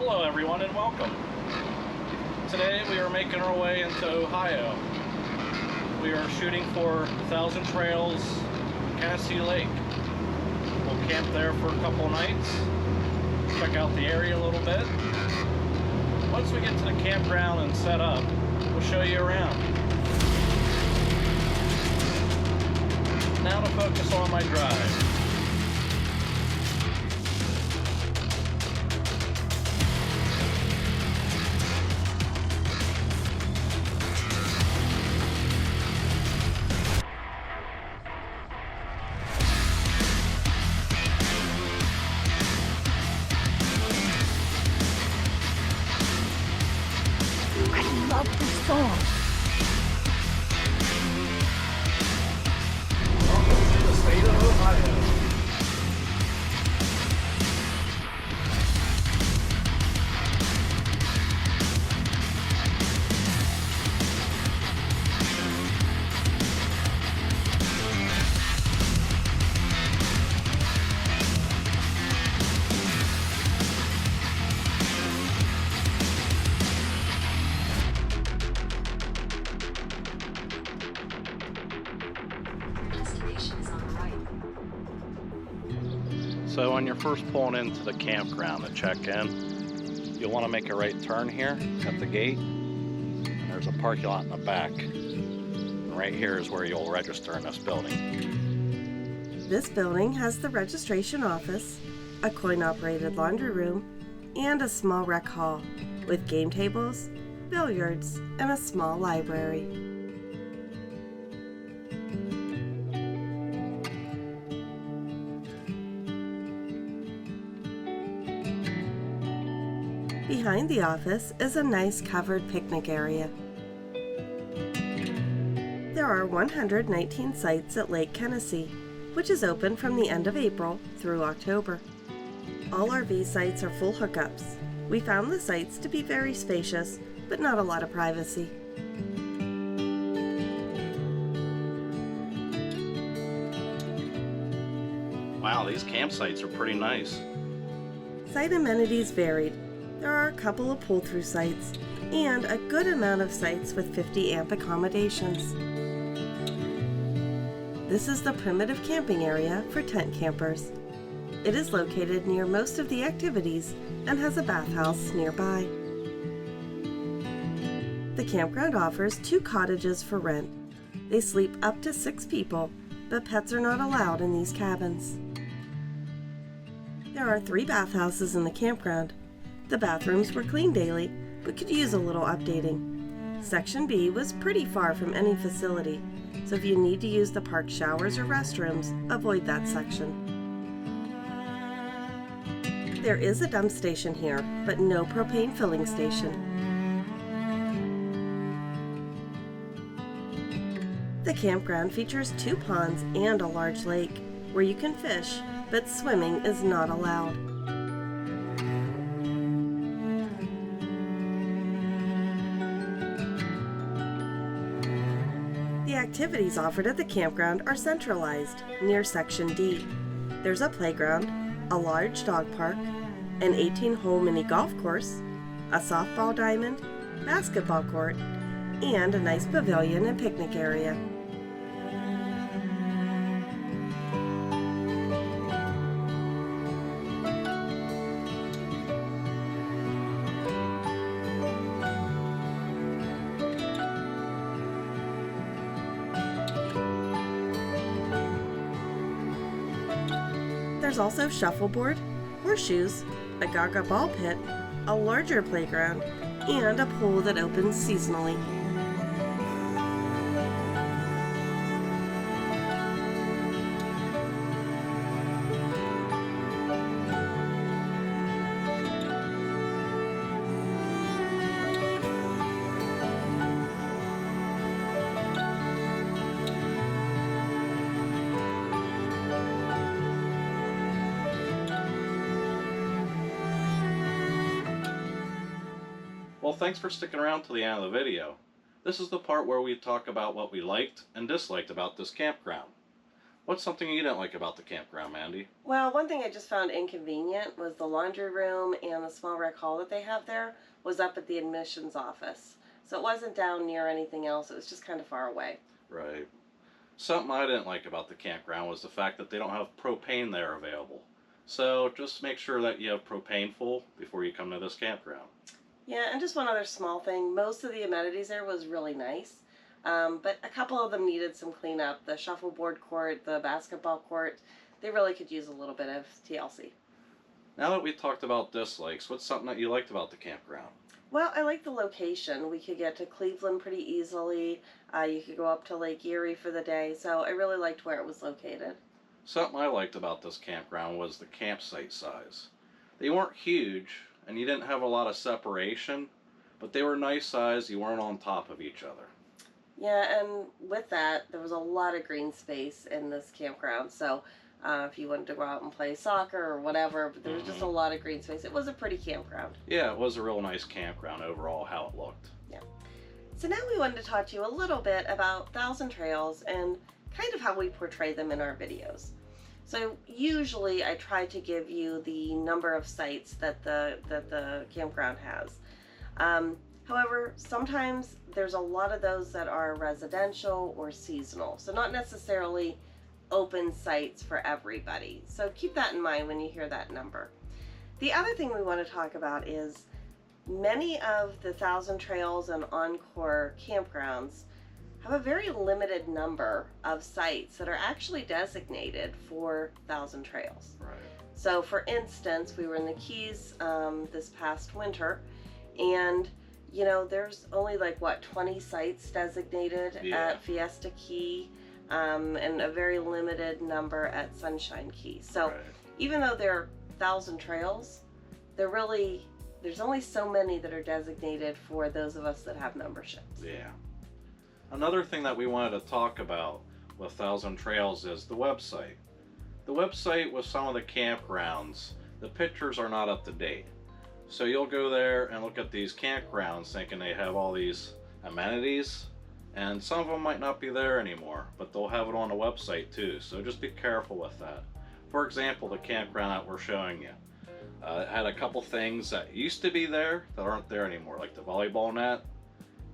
Hello everyone and welcome. Today we are making our way into Ohio. We are shooting for Thousand Trails, Kenisee Lake. We'll camp there for a couple nights, check out the area a little bit. Once we get to the campground and set up, we'll show you around. Now to focus on my drive. I love this song. Welcome to the state of Ohio. So when you're first pulling into the campground to check in, you'll want to make a right turn here at the gate. And there's a parking lot in the back. And right here is where you'll register in this building. This building has the registration office, a coin-operated laundry room, and a small rec hall with game tables, billiards, and a small library. Behind the office is a nice covered picnic area. There are 119 sites at Lake Kenisee, which is open from the end of April through October. All RV sites are full hookups. We found the sites to be very spacious, but not a lot of privacy. Wow, these campsites are pretty nice. Site amenities varied. There are a couple of pull-through sites and a good amount of sites with 50 amp accommodations. This is the primitive camping area for tent campers. It is located near most of the activities and has a bathhouse nearby. The campground offers 2 cottages for rent. They sleep up to 6 people, but pets are not allowed in these cabins. There are 3 bathhouses in the campground. The bathrooms were cleaned daily, but could use a little updating. Section B was pretty far from any facility, so if you need to use the park showers or restrooms, avoid that section. There is a dump station here, but no propane filling station. The campground features 2 ponds and a large lake, where you can fish, but swimming is not allowed. The activities offered at the campground are centralized, near Section D. There's a playground, a large dog park, an 18-hole mini golf course, a softball diamond, basketball court, and a nice pavilion and picnic area. There's also shuffleboard, horseshoes, a gaga ball pit, a larger playground, and a pool that opens seasonally. Well, thanks for sticking around till the end of the video. This is the part where we talk about what we liked and disliked about this campground. What's something you didn't like about the campground, Mandy? Well, one thing I just found inconvenient was the laundry room and the small rec hall that they have there was up at the admissions office. So it wasn't down near anything else. It was just kind of far away. Right. Something I didn't like about the campground was the fact that they don't have propane there available. So just make sure that you have propane full before you come to this campground. Yeah, and just one other small thing. Most of the amenities there was really nice. But a couple of them needed some cleanup. The shuffleboard court, the basketball court, they really could use a little bit of TLC. Now that we've talked about dislikes, what's something that you liked about the campground? Well, I like the location. We could get to Cleveland pretty easily. You could go up to Lake Erie for the day. So I really liked where it was located. Something I liked about this campground was the campsite size. They weren't huge, and you didn't have a lot of separation, but they were nice size. You weren't on top of each other. Yeah, and with that, there was a lot of green space in this campground. So if you wanted to go out and play soccer or whatever, but there was just a lot of green space. It was a pretty campground. Yeah, it was a real nice campground overall, how it looked. Yeah. So now we wanted to talk to you a little bit about Thousand Trails and kind of how we portray them in our videos. So usually I try to give you the number of sites that the campground has. However, sometimes there's a lot of those that are residential or seasonal, so not necessarily open sites for everybody. So keep that in mind when you hear that number. The other thing we want to talk about is many of the Thousand Trails and Encore campgrounds have a very limited number of sites that are actually designated for Thousand Trails. Right. So for instance, we were in the Keys this past winter, and you know, there's only like, what, 20 sites designated at Fiesta Key, and a very limited number at Sunshine Key. So even though there are 1,000 trails, there's only so many that are designated for those of us that have memberships. Yeah. Another thing that we wanted to talk about with Thousand Trails is the website. The website with some of the campgrounds, the pictures are not up to date. So you'll go there and look at these campgrounds thinking they have all these amenities, and some of them might not be there anymore, but they'll have it on the website too, so just be careful with that. For example, the campground that we're showing you, it had a couple things that used to be there that aren't there anymore, like the volleyball net.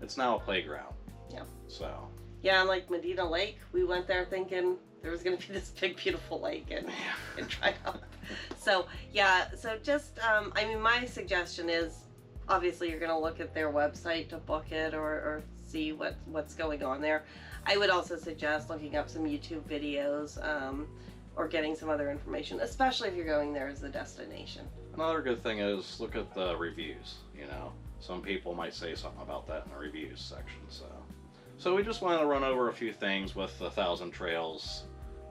It's now a playground. Yeah. So. Yeah, and like Medina Lake, we went there thinking there was going to be this big, beautiful lake, and tried out. So yeah, so just, I mean, my suggestion is, obviously you're going to look at their website to book it or see what's going on there. I would also suggest looking up some YouTube videos or getting some other information, especially if you're going there as a destination. Another good thing is look at the reviews, you know. Some people might say something about that in the reviews section, so we just wanted to run over a few things with the Thousand Trails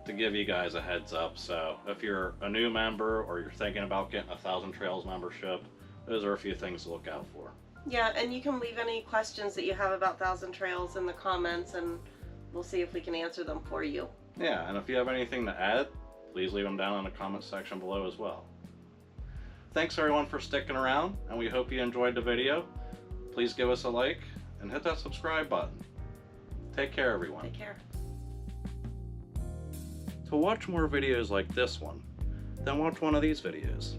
to give you guys a heads up. So if you're a new member or you're thinking about getting a Thousand Trails membership, those are a few things to look out for. Yeah, and you can leave any questions that you have about Thousand Trails in the comments, and we'll see if we can answer them for you. Yeah, and if you have anything to add, please leave them down in the comment section below as well. Thanks everyone for sticking around, and we hope you enjoyed the video. Please give us a like and hit that subscribe button. Take care, everyone. Take care. To watch more videos like this one, then watch one of these videos.